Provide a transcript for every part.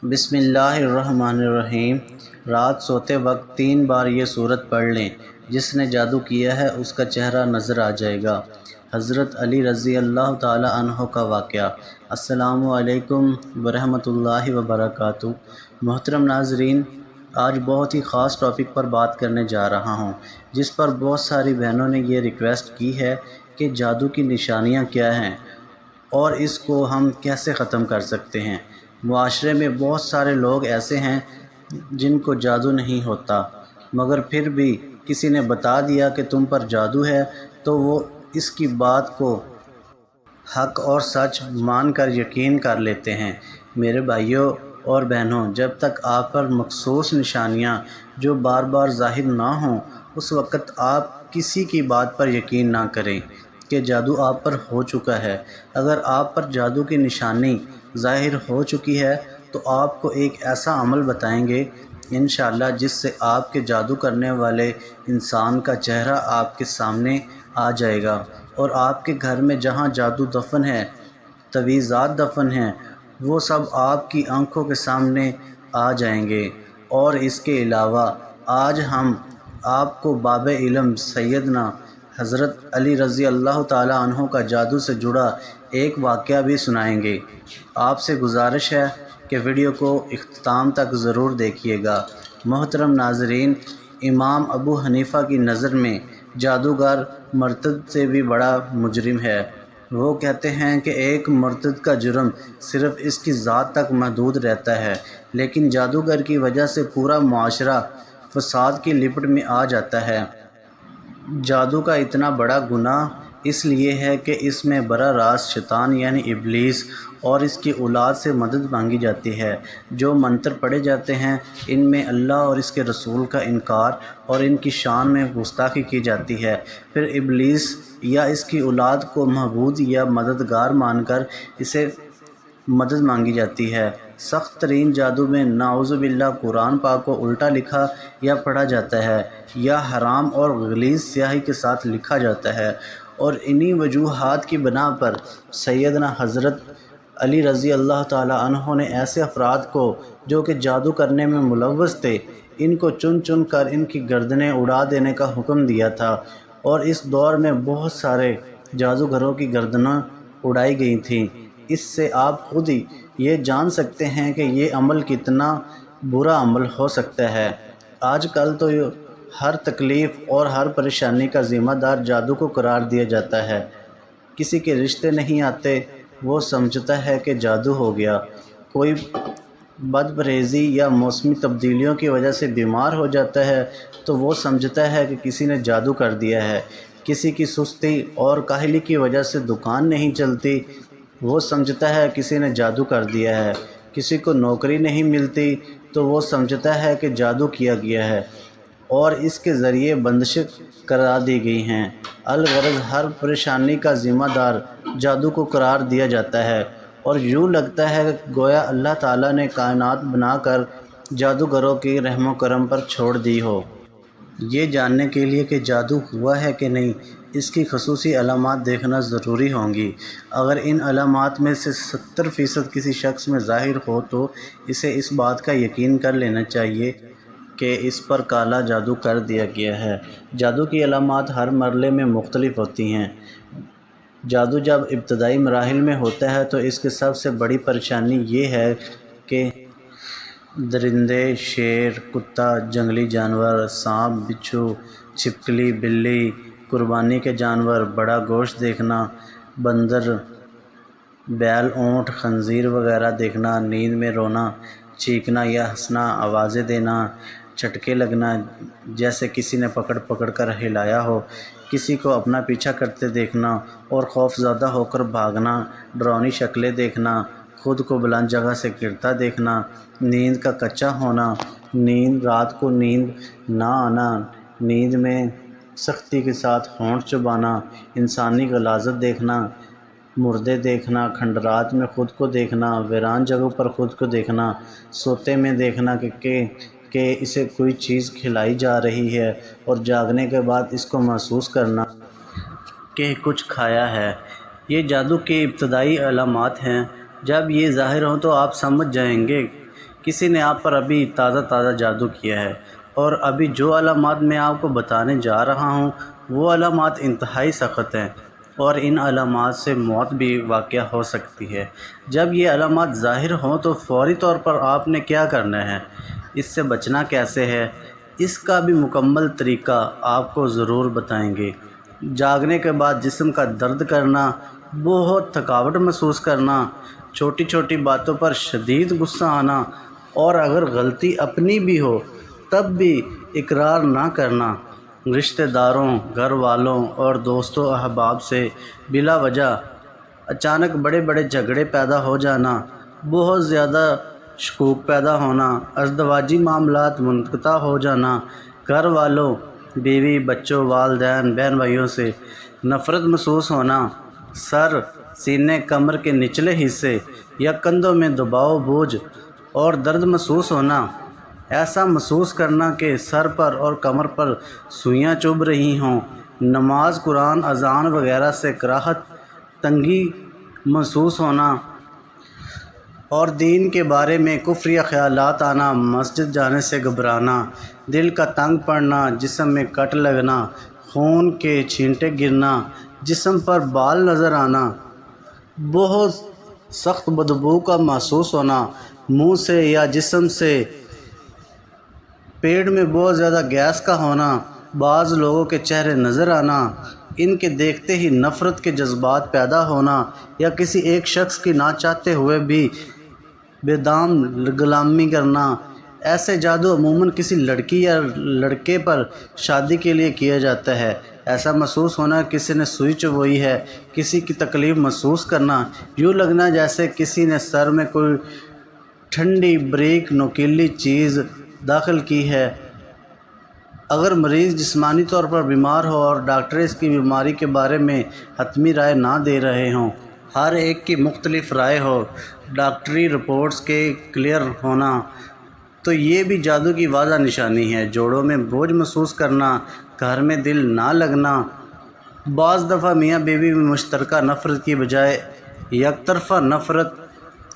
بسم اللہ الرحمن الرحیم۔ رات سوتے وقت 3 بار یہ سورت پڑھ لیں۔ جس نے جادو کیا ہے اس کا چہرہ نظر آ جائے گا۔ حضرت علی رضی اللہ تعالی عنہ کا واقعہ۔ السلام علیکم ورحمۃ اللہ وبرکاتہ۔ محترم ناظرین، آج بہت ہی خاص ٹاپک پر بات کرنے جا رہا ہوں، جس پر بہت ساری بہنوں نے یہ ریکویسٹ کی ہے کہ جادو کی نشانیاں کیا ہیں اور اس کو ہم کیسے ختم کر سکتے ہیں۔ معاشرے میں بہت سارے لوگ ایسے ہیں جن کو جادو نہیں ہوتا، مگر پھر بھی کسی نے بتا دیا کہ تم پر جادو ہے تو وہ اس کی بات کو حق اور سچ مان کر یقین کر لیتے ہیں۔ میرے بھائیوں اور بہنوں، جب تک آپ پر مخصوص نشانیاں جو بار بار ظاہر نہ ہوں، اس وقت آپ کسی کی بات پر یقین نہ کریں کہ جادو آپ پر ہو چکا ہے۔ اگر آپ پر جادو کی نشانی ظاہر ہو چکی ہے تو آپ کو ایک ایسا عمل بتائیں گے انشاءاللہ جس سے آپ کے جادو کرنے والے انسان کا چہرہ آپ کے سامنے آ جائے گا، اور آپ کے گھر میں جہاں جادو دفن ہے، تعویذات دفن ہیں، وہ سب آپ کی آنکھوں کے سامنے آ جائیں گے۔ اور اس کے علاوہ آج ہم آپ کو باب علم سیدنا حضرت علی رضی اللہ تعالی عنہ کا جادو سے جڑا ایک واقعہ بھی سنائیں گے۔ آپ سے گزارش ہے کہ ویڈیو کو اختتام تک ضرور دیکھیے گا۔ محترم ناظرین، امام ابو حنیفہ کی نظر میں جادوگر مرتد سے بھی بڑا مجرم ہے۔ وہ کہتے ہیں کہ ایک مرتد کا جرم صرف اس کی ذات تک محدود رہتا ہے، لیکن جادوگر کی وجہ سے پورا معاشرہ فساد کی لپٹ میں آ جاتا ہے۔ جادو کا اتنا بڑا گناہ اس لیے ہے کہ اس میں براہ راست شیطان یعنی ابلیس اور اس کی اولاد سے مدد مانگی جاتی ہے۔ جو منتر پڑھے جاتے ہیں ان میں اللہ اور اس کے رسول کا انکار اور ان کی شان میں گستاخی کی جاتی ہے۔ پھر ابلیس یا اس کی اولاد کو معبود یا مددگار مان کر اسے مدد مانگی جاتی ہے۔ سخت ترین جادو میں نعوذ باللہ قرآن پاک کو الٹا لکھا یا پڑھا جاتا ہے، یا حرام اور غلیظ سیاہی کے ساتھ لکھا جاتا ہے، اور انہی وجوہات کی بنا پر سیدنا حضرت علی رضی اللہ تعالی عنہ نے ایسے افراد کو جو کہ جادو کرنے میں ملوث تھے، ان کو چن چن کر ان کی گردنیں اڑا دینے کا حکم دیا تھا، اور اس دور میں بہت سارے جادوگروں کی گردنیں اڑائی گئی تھیں۔ اس سے آپ خود ہی یہ جان سکتے ہیں کہ یہ عمل کتنا برا عمل ہو سکتا ہے۔ آج کل تو ہر تکلیف اور ہر پریشانی کا ذمہ دار جادو کو قرار دیا جاتا ہے۔ کسی کے رشتے نہیں آتے، وہ سمجھتا ہے کہ جادو ہو گیا۔ کوئی بد پرہیزی یا موسمی تبدیلیوں کی وجہ سے بیمار ہو جاتا ہے تو وہ سمجھتا ہے کہ کسی نے جادو کر دیا ہے۔ کسی کی سستی اور کاہلی کی وجہ سے دکان نہیں چلتی، وہ سمجھتا ہے کسی نے جادو کر دیا ہے۔ کسی کو نوکری نہیں ملتی تو وہ سمجھتا ہے کہ جادو کیا گیا ہے اور اس کے ذریعے بندشیں کرا دی گئی ہیں۔ الغرض ہر پریشانی کا ذمہ دار جادو کو قرار دیا جاتا ہے، اور یوں لگتا ہے کہ گویا اللہ تعالیٰ نے کائنات بنا کر جادوگروں کی رحم و کرم پر چھوڑ دی ہو۔ یہ جاننے کے لیے کہ جادو ہوا ہے کہ نہیں، اس کی خصوصی علامات دیکھنا ضروری ہوں گی۔ اگر ان علامات میں سے 70% کسی شخص میں ظاہر ہو تو اسے اس بات کا یقین کر لینا چاہیے کہ اس پر کالا جادو کر دیا گیا ہے۔ جادو کی علامات ہر مرحلے میں مختلف ہوتی ہیں۔ جادو جب ابتدائی مراحل میں ہوتا ہے تو اس کی سب سے بڑی پریشانی یہ ہے کہ درندے، شیر، کتا، جنگلی جانور، سانپ، بچھو، چھپکلی، بلی، قربانی کے جانور، بڑا گوشت دیکھنا، بندر، بیل، اونٹ، خنزیر وغیرہ دیکھنا، نیند میں رونا، چیخنا یا ہنسنا، آوازیں دینا، جھٹکے لگنا جیسے کسی نے پکڑ پکڑ کر ہلایا ہو، کسی کو اپنا پیچھا کرتے دیکھنا اور خوف زدہ ہو کر بھاگنا، ڈراؤنی شکلیں دیکھنا، خود کو بلند جگہ سے گرتا دیکھنا، نیند کا کچا ہونا، رات کو نیند نہ آنا، نیند میں سختی کے ساتھ ہونٹ چبانا، انسانی غلاظت دیکھنا، مردے دیکھنا، کھنڈرات میں خود کو دیکھنا، ویران جگہوں پر خود کو دیکھنا، سوتے میں دیکھنا کہ اسے کوئی چیز کھلائی جا رہی ہے، اور جاگنے کے بعد اس کو محسوس کرنا کہ کچھ کھایا ہے۔ یہ جادو کی ابتدائی علامات ہیں۔ جب یہ ظاہر ہوں تو آپ سمجھ جائیں گے کسی نے آپ پر ابھی تازہ جادو کیا ہے، اور ابھی جو علامات میں آپ کو بتانے جا رہا ہوں وہ علامات انتہائی سخت ہیں، اور ان علامات سے موت بھی واقع ہو سکتی ہے۔ جب یہ علامات ظاہر ہوں تو فوری طور پر آپ نے کیا کرنا ہے، اس سے بچنا کیسے ہے، اس کا بھی مکمل طریقہ آپ کو ضرور بتائیں گے۔ جاگنے کے بعد جسم کا درد کرنا، بہت تھکاوٹ محسوس کرنا، چھوٹی چھوٹی باتوں پر شدید غصہ آنا، اور اگر غلطی اپنی بھی ہو تب بھی اقرار نہ کرنا، رشتہ داروں، گھر والوں اور دوستوں احباب سے بلا وجہ اچانک بڑے بڑے جھگڑے پیدا ہو جانا، بہت زیادہ شکوک پیدا ہونا، ازدواجی معاملات منقطع ہو جانا، گھر والوں، بیوی، بچوں، والدین، بہن بھائیوں سے نفرت محسوس ہونا، سر، سینے، کمر کے نچلے حصے یا کندھوں میں دباؤ، بوجھ اور درد محسوس ہونا، ایسا محسوس کرنا کہ سر پر اور کمر پر سوئیاں چبھ رہی ہوں، نماز، قرآن، اذان وغیرہ سے کراہت، تنگی محسوس ہونا، اور دین کے بارے میں کفریہ خیالات آنا، مسجد جانے سے گھبرانا، دل کا تنگ پڑنا، جسم میں کٹ لگنا، خون کے چھینٹے گرنا، جسم پر بال نظر آنا، بہت سخت بدبو کا محسوس ہونا، منہ سے یا جسم سے پیٹ میں بہت زیادہ گیس کا ہونا، بعض لوگوں کے چہرے نظر آنا، ان کے دیکھتے ہی نفرت کے جذبات پیدا ہونا، یا کسی ایک شخص کی نہ چاہتے ہوئے بھی بے دام غلامی کرنا۔ ایسے جادو عموماً کسی لڑکی یا لڑکے پر شادی کے لیے کیا جاتا ہے۔ ایسا محسوس ہونا کسی نے سوئی چبھوئی ہے، کسی کی تکلیف محسوس کرنا، یوں لگنا جیسے کسی نے سر میں کوئی ٹھنڈی بریک نوکیلی چیز داخل کی ہے۔ اگر مریض جسمانی طور پر بیمار ہو اور ڈاکٹر اس کی بیماری کے بارے میں حتمی رائے نہ دے رہے ہوں، ہر ایک کی مختلف رائے ہو، ڈاکٹری رپورٹس کے کلیئر ہونا، تو یہ بھی جادو کی واضح نشانی ہے۔ جوڑوں میں بوجھ محسوس کرنا، گھر میں دل نہ لگنا، بعض دفعہ میاں بیوی میں مشترکہ نفرت کی بجائے یک طرفہ نفرت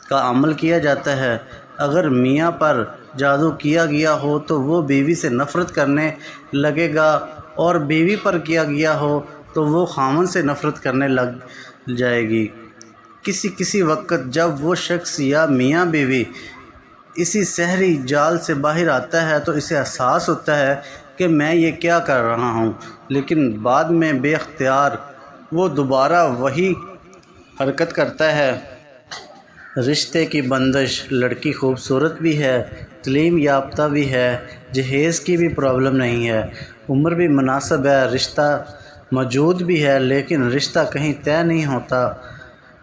کا عمل کیا جاتا ہے۔ اگر میاں پر جادو کیا گیا ہو تو وہ بیوی سے نفرت کرنے لگے گا، اور بیوی پر کیا گیا ہو تو وہ خاوند سے نفرت کرنے لگ جائے گی۔ کسی وقت جب وہ شخص یا میاں بیوی اسی سحری جال سے باہر آتا ہے تو اسے احساس ہوتا ہے کہ میں یہ کیا کر رہا ہوں، لیکن بعد میں بے اختیار وہ دوبارہ وہی حرکت کرتا ہے۔ رشتے کی بندش، لڑکی خوبصورت بھی ہے، تعلیم یافتہ بھی ہے، جہیز کی بھی پرابلم نہیں ہے، عمر بھی مناسب ہے، رشتہ موجود بھی ہے لیکن رشتہ کہیں طے نہیں ہوتا،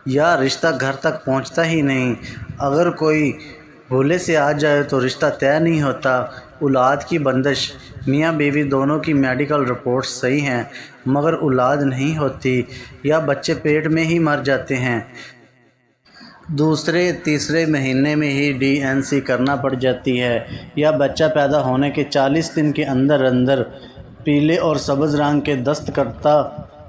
یا رشتہ گھر تک پہنچتا ہی نہیں، اگر کوئی بھولے سے آ جائے تو رشتہ طے نہیں ہوتا۔ اولاد کی بندش، میاں بیوی دونوں کی میڈیکل رپورٹس صحیح ہیں مگر اولاد نہیں ہوتی، یا بچے پیٹ میں ہی مر جاتے ہیں، دوسرے تیسرے مہینے میں ہی DNC کرنا پڑ جاتی ہے، یا بچہ پیدا ہونے کے 40 دن کے اندر پیلے اور سبز رنگ کے دست کرتا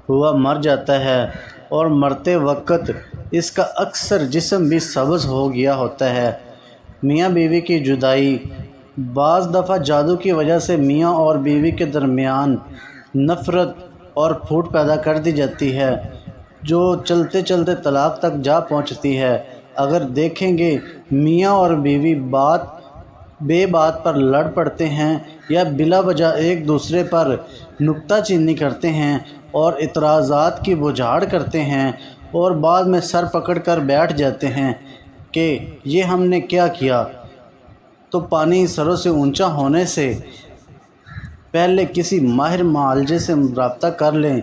ہوا مر جاتا ہے، اور مرتے وقت اس کا اکثر جسم بھی سبز ہو گیا ہوتا ہے۔ میاں بیوی کی جدائی، بعض دفعہ جادو کی وجہ سے میاں اور بیوی کے درمیان نفرت اور پھوٹ پیدا کر دی جاتی ہے جو چلتے چلتے طلاق تک جا پہنچتی ہے۔ اگر دیکھیں گے میاں اور بیوی بے بات پر لڑ پڑتے ہیں یا بلا وجہ ایک دوسرے پر نکتہ چینی کرتے ہیں اور اعتراضات کی بجھاڑ کرتے ہیں، اور بعد میں سر پکڑ کر بیٹھ جاتے ہیں کہ یہ ہم نے کیا کیا، تو پانی سروں سے اونچا ہونے سے پہلے کسی ماہر معالجے سے رابطہ کر لیں،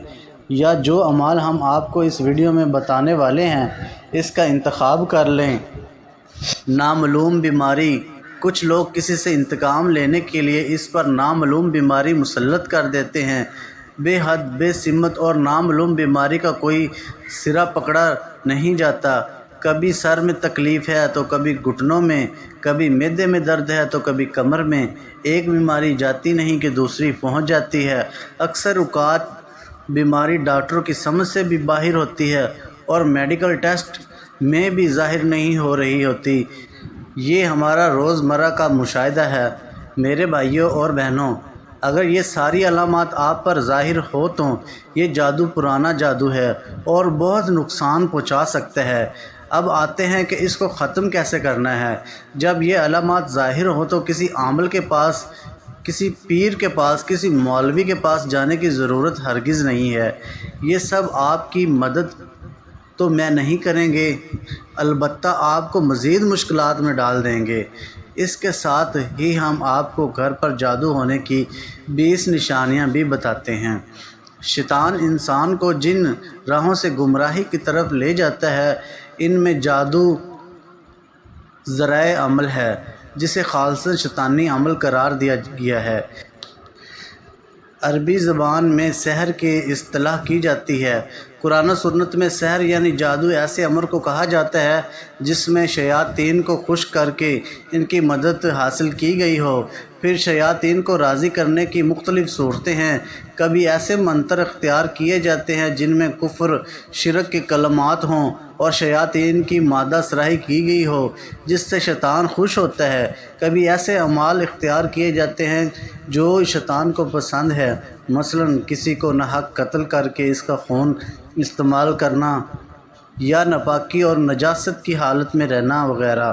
یا جو اعمال ہم آپ کو اس ویڈیو میں بتانے والے ہیں اس کا انتخاب کر لیں۔ نامعلوم بیماری، کچھ لوگ کسی سے انتقام لینے کے لیے اس پر نامعلوم بیماری مسلط کر دیتے ہیں۔ بے حد بے سمت اور نامعلوم بیماری کا کوئی سرا پکڑا نہیں جاتا، کبھی سر میں تکلیف ہے تو کبھی گھٹنوں میں، کبھی معدے میں درد ہے تو کبھی کمر میں، ایک بیماری جاتی نہیں کہ دوسری پہنچ جاتی ہے۔ اکثر اوقات بیماری ڈاکٹروں کی سمجھ سے بھی باہر ہوتی ہے اور میڈیکل ٹیسٹ میں بھی ظاہر نہیں ہو رہی ہوتی۔ یہ ہمارا روزمرہ کا مشاہدہ ہے۔ میرے بھائیوں اور بہنوں، اگر یہ ساری علامات آپ پر ظاہر ہو تو یہ جادو پرانا جادو ہے اور بہت نقصان پہنچا سکتا ہے۔ اب آتے ہیں کہ اس کو ختم کیسے کرنا ہے۔ جب یہ علامات ظاہر ہو تو کسی عامل کے پاس، کسی پیر کے پاس، کسی مولوی کے پاس جانے کی ضرورت ہرگز نہیں ہے۔ یہ سب آپ کی مدد تو میں نہیں کریں گے، البتہ آپ کو مزید مشکلات میں ڈال دیں گے۔ اس کے ساتھ ہی ہم آپ کو گھر پر جادو ہونے کی 20 نشانیاں بھی بتاتے ہیں۔ شیطان انسان کو جن راہوں سے گمراہی کی طرف لے جاتا ہے، ان میں جادو ذرائع عمل ہے، جسے خالصاً شیطانی عمل قرار دیا گیا ہے۔ عربی زبان میں سحر کی اصطلاح کی جاتی ہے۔ قرآن و سنت میں سحر یعنی جادو ایسے امر کو کہا جاتا ہے جس میں شیاطین کو خوش کر کے ان کی مدد حاصل کی گئی ہو۔ پھر شیاطین کو راضی کرنے کی مختلف صورتیں ہیں۔ کبھی ایسے منتر اختیار کیے جاتے ہیں جن میں کفر، شرک کے کلمات ہوں اور شیاطین کی مادہ سراہی کی گئی ہو جس سے شیطان خوش ہوتا ہے۔ کبھی ایسے اعمال اختیار کیے جاتے ہیں جو شیطان کو پسند ہے، مثلاً کسی کو ناحق قتل کر کے اس کا خون استعمال کرنا یا ناپاکی اور نجاست کی حالت میں رہنا وغیرہ۔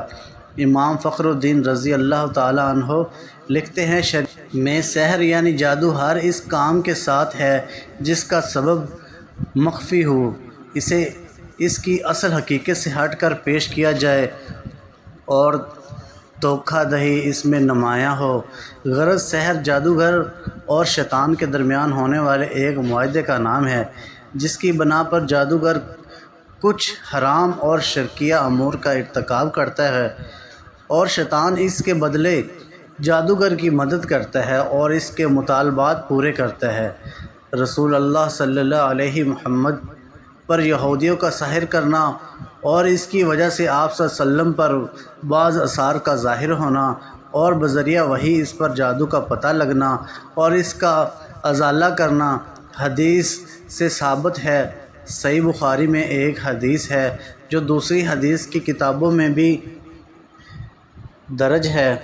امام فخر الدین رضی اللہ تعالیٰ عنہ لکھتے ہیں، شریعت میں سحر یعنی جادو ہر اس کام کے ساتھ ہے جس کا سبب مخفی ہو، اسے اس کی اصل حقیقت سے ہٹ کر پیش کیا جائے اور دھوکہ دہی اس میں نمایاں ہو۔ غرض سحر جادوگر اور شیطان کے درمیان ہونے والے ایک معاہدے کا نام ہے جس کی بنا پر جادوگر کچھ حرام اور شرکیہ امور کا ارتکاب کرتا ہے اور شیطان اس کے بدلے جادوگر کی مدد کرتا ہے اور اس کے مطالبات پورے کرتا ہے۔ رسول اللہ صلی اللہ علیہ محمد پر یہودیوں کا سحر کرنا اور اس کی وجہ سے آپ صلی اللہ علیہ وسلم پر بعض آثار کا ظاہر ہونا اور بذریعہ وحی اس پر جادو کا پتہ لگنا اور اس کا ازالہ کرنا حدیث سے ثابت ہے۔ صحیح بخاری میں ایک حدیث ہے جو دوسری حدیث کی کتابوں میں بھی درج ہے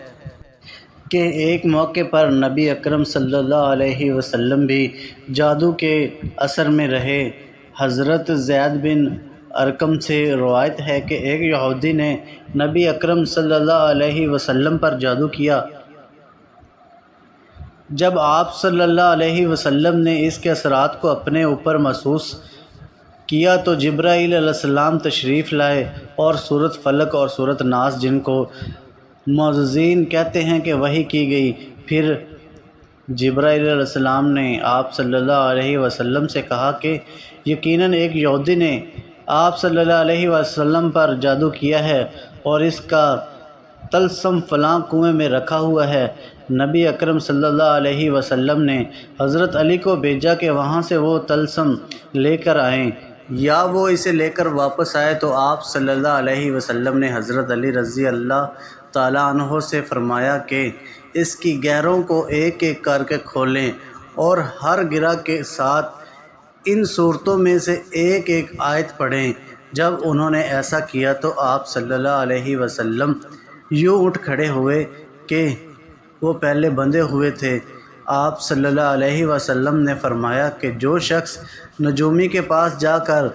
کہ ایک موقع پر نبی اکرم صلی اللہ علیہ وسلم بھی جادو کے اثر میں رہے۔ حضرت زید بن ارقم سے روایت ہے کہ ایک یہودی نے نبی اکرم صلی اللہ علیہ وسلم پر جادو کیا۔ جب آپ صلی اللہ علیہ وسلم نے اس کے اثرات کو اپنے اوپر محسوس کیا تو جبرائیل علیہ السلام تشریف لائے اور سورۃ فلق اور سورۃ ناس، جن کو معوذین کہتے ہیں، کہ وحی کی گئی۔ پھر جبرائیل علیہ السلام نے آپ صلی اللہ علیہ وسلم سے کہا کہ یقیناً ایک یہودی نے آپ صلی اللہ علیہ وسلم پر جادو کیا ہے اور اس کا طلسم فلاں کنویں میں رکھا ہوا ہے۔ نبی اکرم صلی اللہ علیہ وسلم نے حضرت علی کو بھیجا کہ وہاں سے وہ طلسم لے کر آئیں، یا وہ اسے لے کر واپس آئے تو آپ صلی اللہ علیہ وسلم نے حضرت علی رضی اللہ تعالیٰ عنہ سے فرمایا کہ اس کی گہروں کو ایک ایک کر کے کھولیں اور ہر گرہ کے ساتھ ان صورتوں میں سے ایک ایک آیت پڑھیں۔ جب انہوں نے ایسا کیا تو آپ صلی اللہ علیہ وسلم یوں اٹھ کھڑے ہوئے کہ وہ پہلے بندھے ہوئے تھے۔ آپ صلی اللہ علیہ وسلم نے فرمایا کہ جو شخص نجومی کے پاس جا کر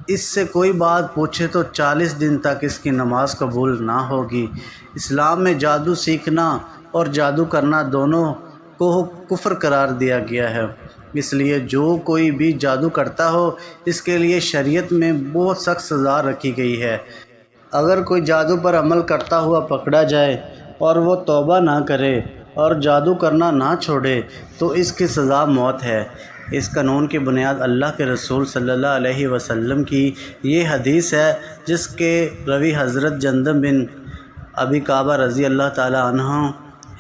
اس سے کوئی بات پوچھے تو 40 دن تک اس کی نماز قبول نہ ہوگی۔ اسلام میں جادو سیکھنا اور جادو کرنا دونوں کو کفر قرار دیا گیا ہے، اس لیے جو کوئی بھی جادو کرتا ہو اس کے لیے شریعت میں بہت سخت سزا رکھی گئی ہے۔ اگر کوئی جادو پر عمل کرتا ہوا پکڑا جائے اور وہ توبہ نہ کرے اور جادو کرنا نہ چھوڑے تو اس کی سزا موت ہے۔ اس قانون کی بنیاد اللہ کے رسول صلی اللہ علیہ وسلم کی یہ حدیث ہے جس کے راوی حضرت جندب بن ابی کعبہ رضی اللہ تعالیٰ عنہ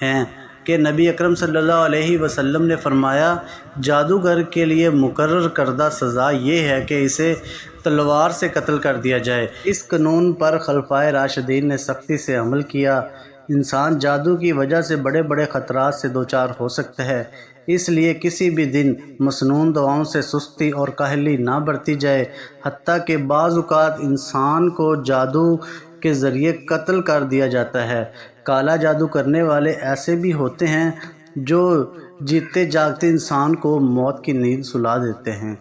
ہیں کہ نبی اکرم صلی اللہ علیہ وسلم نے فرمایا، جادوگر کے لیے مقرر کردہ سزا یہ ہے کہ اسے تلوار سے قتل کر دیا جائے۔ اس قانون پر خلفائے راشدین نے سختی سے عمل کیا۔ انسان جادو کی وجہ سے بڑے بڑے خطرات سے دوچار ہو سکتا ہے، اس لیے کسی بھی دن مسنون دعاؤں سے سستی اور کاہلی نہ برتی جائے، حتیٰ کہ بعض اوقات انسان کو جادو کے ذریعے قتل کر دیا جاتا ہے۔ کالا جادو کرنے والے ایسے بھی ہوتے ہیں جو جیتے جاگتے انسان کو موت کی نیند سلا دیتے ہیں۔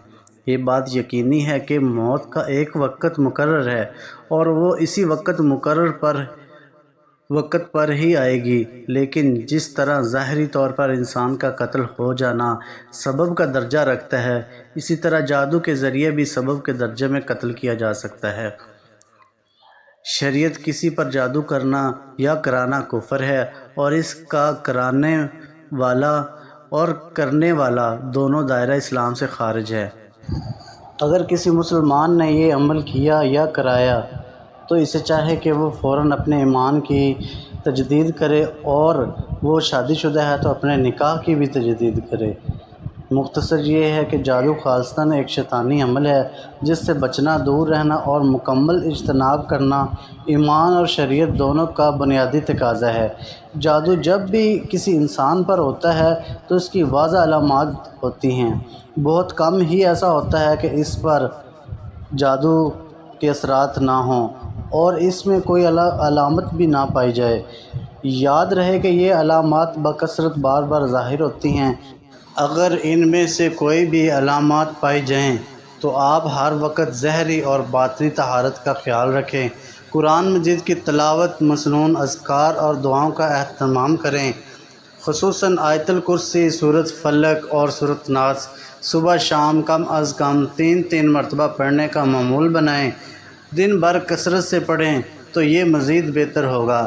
یہ بات یقینی ہے کہ موت کا ایک وقت مقرر ہے اور وہ اسی وقت پر ہی آئے گی، لیکن جس طرح ظاہری طور پر انسان کا قتل ہو جانا سبب کا درجہ رکھتا ہے، اسی طرح جادو کے ذریعے بھی سبب کے درجے میں قتل کیا جا سکتا ہے۔ شریعت کسی پر جادو کرنا یا کرانا کفر ہے اور اس کا کرانے والا اور کرنے والا دونوں دائرہ اسلام سے خارج ہے۔ اگر کسی مسلمان نے یہ عمل کیا یا کرایا تو اسے چاہے کہ وہ فوراً اپنے ایمان کی تجدید کرے، اور وہ شادی شدہ ہے تو اپنے نکاح کی بھی تجدید کرے۔ مختصر یہ ہے کہ جادو خالصتاً ایک شیطانی عمل ہے جس سے بچنا، دور رہنا اور مکمل اجتناب کرنا ایمان اور شریعت دونوں کا بنیادی تقاضا ہے۔ جادو جب بھی کسی انسان پر ہوتا ہے تو اس کی واضح علامات ہوتی ہیں، بہت کم ہی ایسا ہوتا ہے کہ اس پر جادو کے اثرات نہ ہوں اور اس میں کوئی علامت بھی نہ پائی جائے۔ یاد رہے کہ یہ علامات بکثرت بار بار ظاہر ہوتی ہیں۔ اگر ان میں سے کوئی بھی علامات پائی جائیں تو آپ ہر وقت ظاہری اور باطنی طہارت کا خیال رکھیں، قرآن مجید کی تلاوت، مسنون اذکار اور دعاؤں کا اہتمام کریں، خصوصاً آیت الکرسی، سورۃ فلق اور سورۃ ناس صبح شام کم از کم 3 مرتبہ پڑھنے کا معمول بنائیں۔ دن بھر کثرت سے پڑھیں تو یہ مزید بہتر ہوگا۔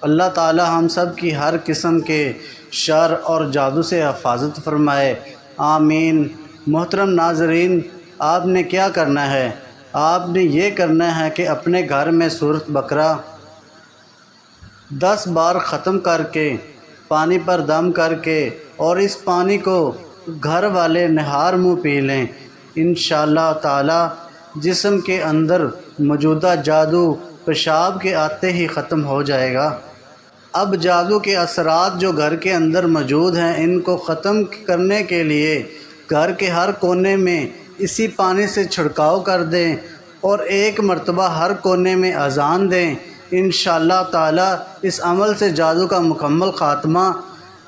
اللہ تعالی ہم سب کی ہر قسم کے شر اور جادو سے حفاظت فرمائے، آمین۔ محترم ناظرین، آپ نے کیا کرنا ہے؟ آپ نے یہ کرنا ہے کہ اپنے گھر میں سورۃ بقرہ 10 بار ختم کر کے، پانی پر دم کر کے اور اس پانی کو گھر والے نہار منہ پی لیں۔ انشاءاللہ تعالی جسم کے اندر موجودہ جادو پیشاب کے آتے ہی ختم ہو جائے گا۔ اب جادو کے اثرات جو گھر کے اندر موجود ہیں، ان کو ختم کرنے کے لیے گھر کے ہر کونے میں اسی پانی سے چھڑکاؤ کر دیں اور 1 مرتبہ ہر کونے میں اذان دیں۔ انشاءاللہ تعالی اس عمل سے جادو کا مکمل خاتمہ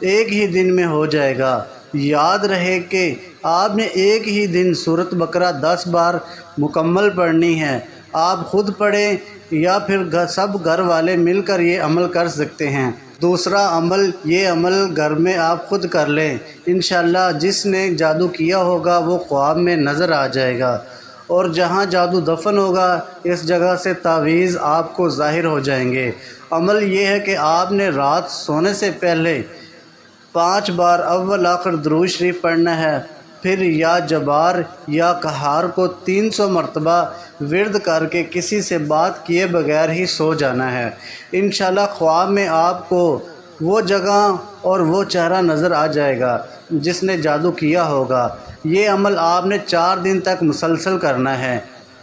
ایک ہی دن میں ہو جائے گا۔ یاد رہے کہ آپ نے ایک ہی دن سورۃ بقرہ 10 بار مکمل پڑھنی ہے۔ آپ خود پڑھیں یا پھر سب گھر والے مل کر یہ عمل کر سکتے ہیں۔ دوسرا عمل، یہ عمل گھر میں آپ خود کر لیں، انشاءاللہ جس نے جادو کیا ہوگا وہ خواب میں نظر آ جائے گا، اور جہاں جادو دفن ہوگا اس جگہ سے تعویذ آپ کو ظاہر ہو جائیں گے۔ عمل یہ ہے کہ آپ نے رات سونے سے پہلے 5 بار اول آخر درود شریف پڑھنا ہے، پھر یا جبار یا قہار کو 300 مرتبہ ورد کر کے کسی سے بات کیے بغیر ہی سو جانا ہے۔ انشاءاللہ خواب میں آپ کو وہ جگہ اور وہ چہرہ نظر آ جائے گا جس نے جادو کیا ہوگا۔ یہ عمل آپ نے 4 دن تک مسلسل کرنا ہے۔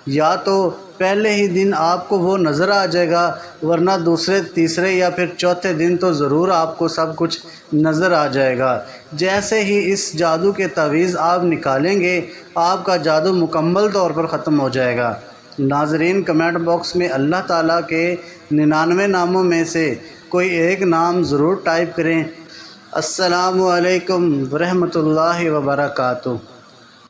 یا تو پہلے ہی دن آپ کو وہ نظر آ جائے گا، ورنہ دوسرے، تیسرے یا پھر چوتھے دن تو ضرور آپ کو سب کچھ نظر آ جائے گا۔ جیسے ہی اس جادو کے تعویذ آپ نکالیں گے، آپ کا جادو مکمل طور پر ختم ہو جائے گا۔ ناظرین، کمنٹ باکس میں اللہ تعالیٰ کے 99 ناموں میں سے کوئی ایک نام ضرور ٹائپ کریں۔ السلام علیکم ورحمۃ اللہ وبرکاتہ۔